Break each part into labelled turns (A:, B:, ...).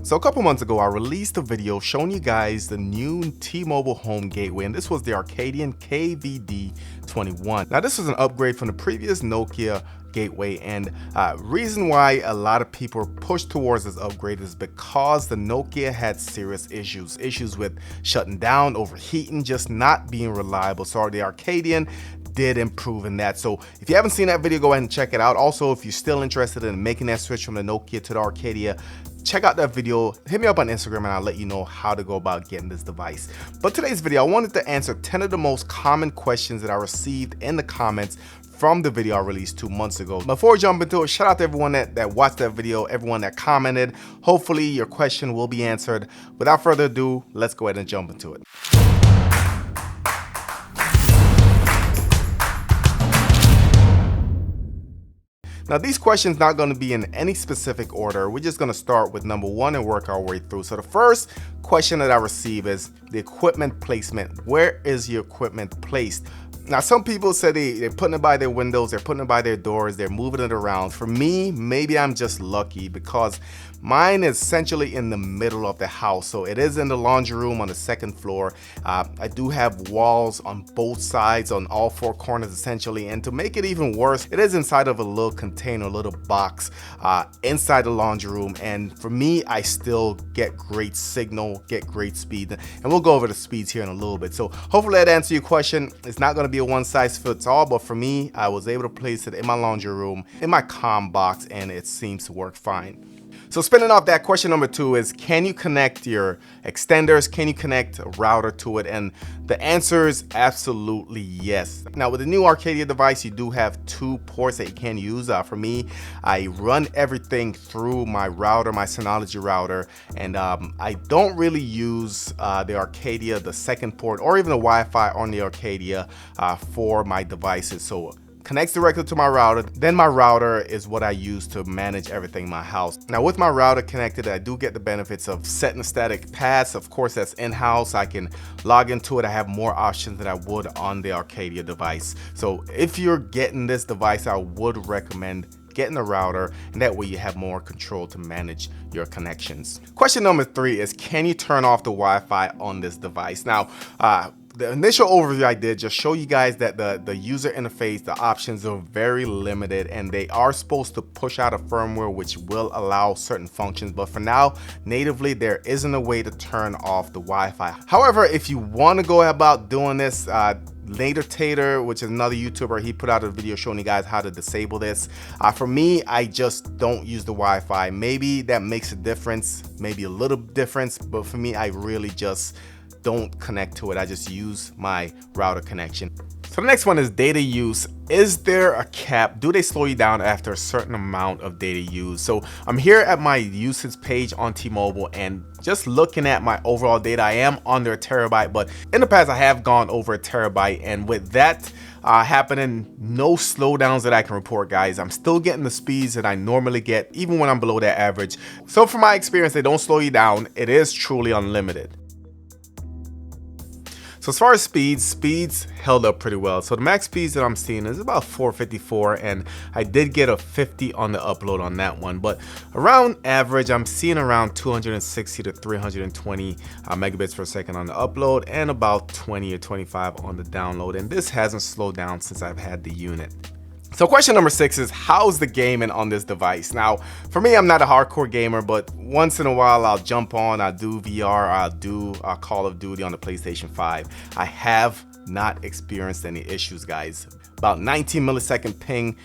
A: So a couple months ago, I released a video showing you guys the new T-Mobile home gateway, and this was the Arcadian KVD21. Now this was an upgrade from the previous Nokia gateway, and reason why a lot of people pushed towards this upgrade is because the Nokia had serious issues with shutting down, overheating, just not being reliable. So the Arcadian did improve in that. So if you haven't seen that video, go ahead and check it out. Also, if you're still interested in making that switch from the Nokia to the Arcadia, check out that video, hit me up on Instagram, and I'll let you know how to go about getting this device. But today's video, I wanted to answer 10 of the most common questions that I received in the comments from the video I released 2 months ago. Before we jump into it, shout out to everyone that watched that video, everyone that commented. Hopefully your question will be answered. Without further ado, let's go ahead and jump into it. Now these questions not going to be in any specific order. We're just going to start with number one and work our way through. So the first question that I receive is the equipment placement. Where is your equipment placed? Now some people say they're putting it by their windows, they're putting it by their doors, they're moving it around. For me, maybe I'm just lucky because mine is essentially in the middle of the house. So it is in the laundry room on the second floor. I do have walls on both sides, on all four corners essentially. And to make it even worse, it is inside of a little container, a little box inside the laundry room. And for me, I still get great signal, get great speed. And we'll go over the speeds here in a little bit. So hopefully that answers your question. It's not going to be a one size fits all, but for me, I was able to place it in my laundry room, in my comm box, and it seems to work fine. So spinning off that, question number two is, can you connect your extenders? Can you connect a router to it? And the answer is absolutely yes. Now with the new Arcadia device, you do have 2 ports that you can use. For me, I run everything through my router, my Synology router, and I don't really use the Arcadia, the second port, or even the Wi-Fi on the Arcadia for my devices. So connects directly to my router. Then my router is what I use to manage everything in my house. Now with my router connected, I do get the benefits of setting static paths. Of course, that's in-house. I can log into it. I have more options than I would on the Arcadia device. So if you're getting this device, I would recommend getting a router, and that way you have more control to manage your connections. Question number 3 is, can you turn off the Wi-Fi on this device? Now, the initial overview I did just show you guys that the user interface, the options are very limited, and they are supposed to push out a firmware which will allow certain functions. But for now, natively, there isn't a way to turn off the Wi-Fi. However, if you want to go about doing this, Later Tater, which is another YouTuber, he put out a video showing you guys how to disable this. For me, I just don't use the Wi-Fi. Maybe that makes a difference, maybe a little difference, but for me, I really just don't connect to it. I just use my router connection. So the next one is data use. Is there a cap? Do they slow you down after a certain amount of data used? So I'm here at my usage page on T-Mobile, and just looking at my overall data, I am under a terabyte, but in the past I have gone over a terabyte, and with that happening, no slowdowns that I can report, guys. I'm still getting the speeds that I normally get, even when I'm below that average. So from my experience, they don't slow you down. It is truly unlimited. So as far as speeds held up pretty well. So the max speeds that I'm seeing is about 454, and I did get a 50 on the upload on that one. But around average, I'm seeing around 260 to 320 megabits per second on the upload, and about 20 or 25 on the download. And this hasn't slowed down since I've had the unit. So question number 6 is, how's the gaming on this device? Now, for me, I'm not a hardcore gamer, but once in a while I'll jump on, I'll do VR, I'll do Call of Duty on the PlayStation 5. I have not experienced any issues, guys. About 19 millisecond ping,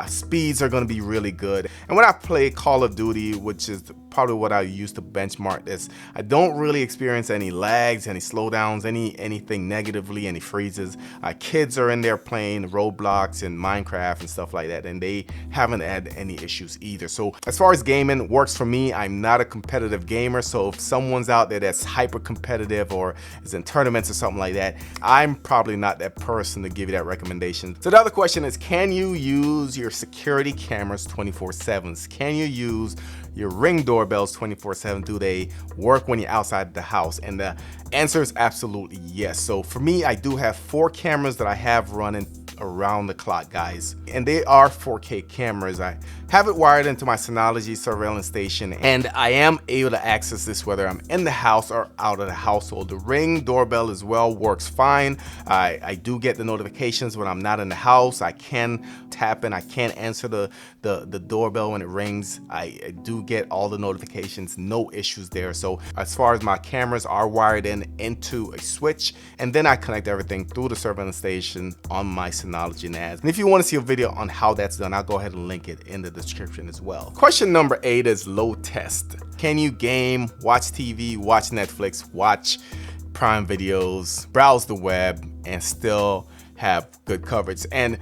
A: speeds are gonna be really good. And when I play Call of Duty, which is probably what I use to benchmark this, I don't really experience any lags, any slowdowns, anything negatively, any freezes. Kids are in there playing Roblox and Minecraft and stuff like that, and they haven't had any issues either. So as far as gaming works for me, I'm not a competitive gamer, so if someone's out there that's hyper competitive or is in tournaments or something like that, I'm probably not that person to give you that recommendation. So the other question is, can you use your security cameras 24/7? Can you use your Ring doorbells 24/7? Do they work when you're outside the house? And the answer is absolutely yes. So for me, I do have 4 cameras that I have running around the clock, guys. And they are 4K cameras. I have it wired into my Synology surveillance station, and I am able to access this whether I'm in the house or out of the household. The Ring doorbell as well works fine. I do get the notifications when I'm not in the house. I can tap in, I can answer the doorbell when it rings. I do get all the notifications, no issues there. So as far as my cameras are wired into a switch, and then I connect everything through the surveillance station on my Synology NAS. And if you want to see a video on how that's done, I'll go ahead and link it in the description as well. Question number 8 is load test. Can you game, watch TV, watch Netflix, watch Prime videos, browse the web, and still have good coverage? And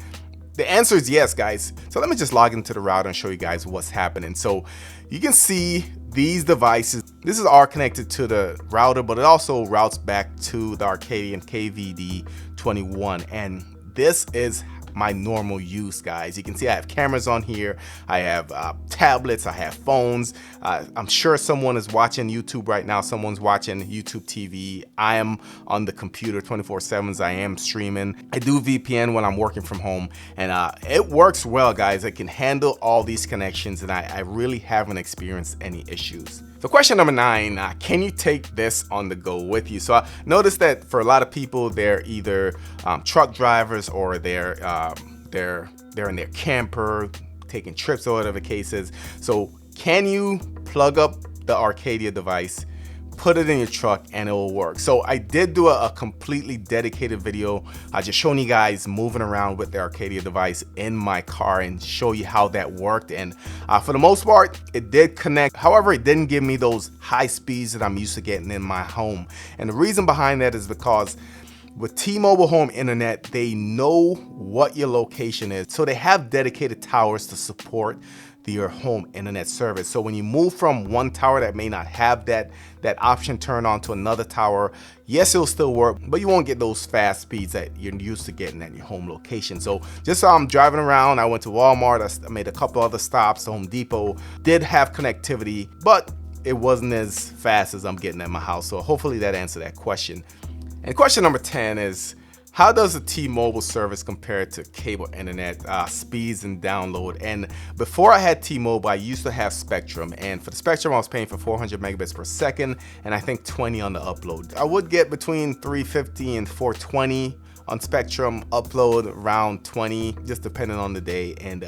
A: the answer is yes, guys. So let me just log into the router and show you guys what's happening. So you can see these devices. This is all connected to the router, but it also routes back to the Arcadian KVD21. And this is my normal use, guys. You can see I have cameras on here. I have tablets, I have phones. I'm sure someone is watching YouTube right now. Someone's watching YouTube TV. I am on the computer 24/7. I am streaming. I do VPN when I'm working from home, and it works well, guys. I can handle all these connections, and I really haven't experienced any issues. So question number 9, can you take this on the go with you? So I noticed that for a lot of people, they're either truck drivers or they're in their camper, taking trips or whatever the case is. So can you plug up the Arcadia device, put it in your truck, and it will work? So I did do a completely dedicated video just showing you guys moving around with the Arcadia device in my car and show you how that worked. And for the most part, it did connect. However, it didn't give me those high speeds that I'm used to getting in my home. And the reason behind that is because with T-Mobile home internet, they know what your location is. So they have dedicated towers to support your home internet service. So when you move from one tower that may not have that option turned on to another tower, yes, it'll still work, but you won't get those fast speeds that you're used to getting at your home location. So just so I'm driving around, I went to Walmart, I made a couple other stops, Home Depot, did have connectivity, but it wasn't as fast as I'm getting at my house. So hopefully that answered that question. And question number 10 is, how does the T-Mobile service compare to cable internet speeds and download? And before I had T-Mobile, I used to have Spectrum. And for the Spectrum, I was paying for 400 megabits per second, and I think 20 on the upload. I would get between 350 and 420 on Spectrum, upload around 20, just depending on the day. And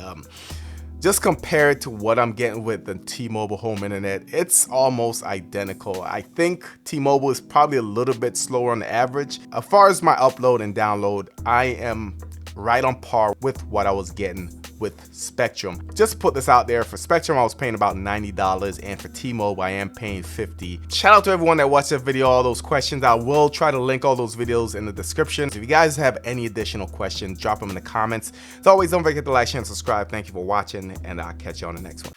A: just compared to what I'm getting with the T-Mobile home internet, it's almost identical. I think T-Mobile is probably a little bit slower on the average. As far as my upload and download, I am right on par with what I was getting with Spectrum. Just put this out there, for Spectrum I was paying about $90, and for T-Mobile I am paying $50. Shout out to everyone that watched the video, all those questions. I will try to link all those videos in the description. If you guys have any additional questions, drop them in the comments. As always, don't forget to like, share, and subscribe. Thank you for watching, and I'll catch you on the next one.